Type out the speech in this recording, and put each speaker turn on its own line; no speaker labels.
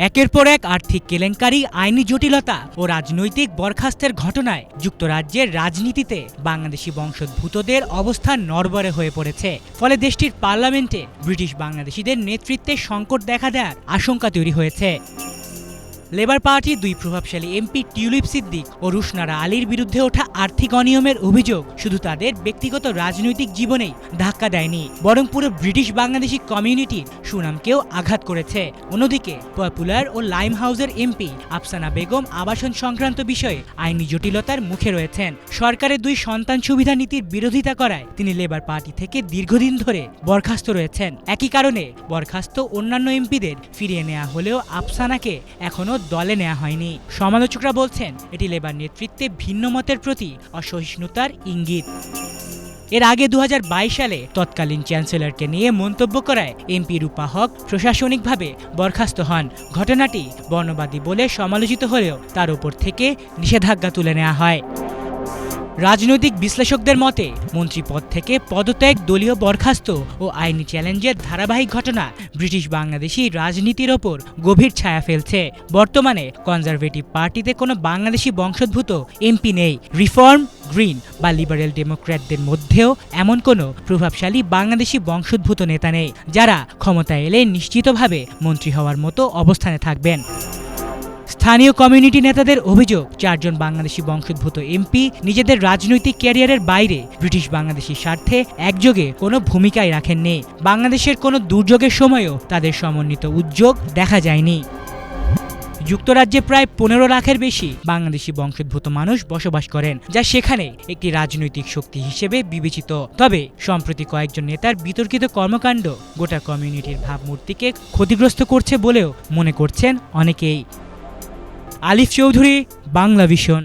একের পর এক আর্থিক কেলেঙ্কারি, আইনি জটিলতা ও রাজনৈতিক বরখাস্তের ঘটনায় যুক্তরাজ্যের রাজনীতিতে বাংলাদেশি বংশোদ্ভূতদের অবস্থান নড়বড়ে হয়ে পড়েছে। ফলে দেশটির পার্লামেন্টে ব্রিটিশ বাংলাদেশিদের নেতৃত্বে সংকট দেখা দেওয়ার আশঙ্কা তৈরি হয়েছে। লেবার পার্টির দুই প্রভাবশালী এমপি টিউলিপ সিদ্দিক ও রুশনারা আলীর বিরুদ্ধে ওঠা আর্থিক অনিয়মের অভিযোগ শুধু তাদের ব্যক্তিগত রাজনৈতিক জীবনেই ধাক্কা দেয়নি, বরং পুরো ব্রিটিশ বাংলাদেশি কমিউনিটির সুনামকেও আঘাত করেছে। অন্যদিকে পপুলার ও লাইম হাউসের এমপি আফসানা বেগম আবাসন সংক্রান্ত বিষয়ে আইনি জটিলতার মুখে রয়েছেন। সরকারের দুই সন্তান সুবিধা নীতির বিরোধিতা করায় তিনি লেবার পার্টি থেকে দীর্ঘদিন ধরে বরখাস্ত রয়েছেন। একই কারণে বরখাস্ত অন্যান্য এমপিদের ফিরিয়ে নেওয়া হলেও আফসানাকে এখনও দলে নেওয়া হয়নি। সমালোচকরা বলছেন এটি লেবার নেতৃত্বে ভিন্ন মতের প্রতি অসহিষ্ণুতার ইঙ্গিত। এর আগে 2022 সালে তৎকালীন চ্যান্সেলরকে নিয়ে মন্তব্য করায় এমপি রূপা হক প্রশাসনিকভাবে বরখাস্ত হন। ঘটনাটি বর্ণবাদী বলে সমালোচিত হলেও তার উপর থেকে নিষেধাজ্ঞা তুলে নেওয়া হয়। রাজনৈতিক বিশ্লেষকদের মতে মন্ত্রী পদ থেকে পদত্যাগ, দলীয় বরখাস্ত ও আইনি চ্যালেঞ্জের ধারাবাহিক ঘটনা ব্রিটিশ বাংলাদেশি রাজনীতির ওপর গভীর ছায়া ফেলছে। বর্তমানে কনজারভেটিভ পার্টিতে কোনো বাংলাদেশি বংশোদ্ভূত এমপি নেই। রিফর্ম, গ্রিন বা লিবারেল ডেমোক্র্যাটদের মধ্যেও এমন কোনো প্রভাবশালী বাংলাদেশি বংশোদ্ভূত নেতা নেই যারা ক্ষমতায় এলে নিশ্চিতভাবে মন্ত্রী হওয়ার মতো অবস্থানে থাকবেন। স্থানীয় কমিউনিটি নেতাদের অভিযোগ, 4 জন বাংলাদেশি বংশোদ্ভূত এমপি নিজেদের রাজনৈতিক ক্যারিয়ারের বাইরে ব্রিটিশ বাংলাদেশি স্বার্থে একযোগে কোনো ভূমিকাই রাখেননি। বাংলাদেশের কোনো দুর্যোগের সময়ও তাদের সমন্বিত উদ্যোগ দেখা যায়নি। যুক্তরাজ্যে প্রায় 15 লাখের বেশি বাংলাদেশি বংশোদ্ভূত মানুষ বসবাস করেন, যা সেখানে একটি রাজনৈতিক শক্তি হিসেবে বিবেচিত। তবে সম্প্রতি কয়েকজন নেতার বিতর্কিত কর্মকাণ্ড গোটা কমিউনিটির ভাবমূর্তিকে ক্ষতিগ্রস্ত করছে বলেও মনে করছেন অনেকেই। আলিফ চৌধুরী, বাংলা ভিশন।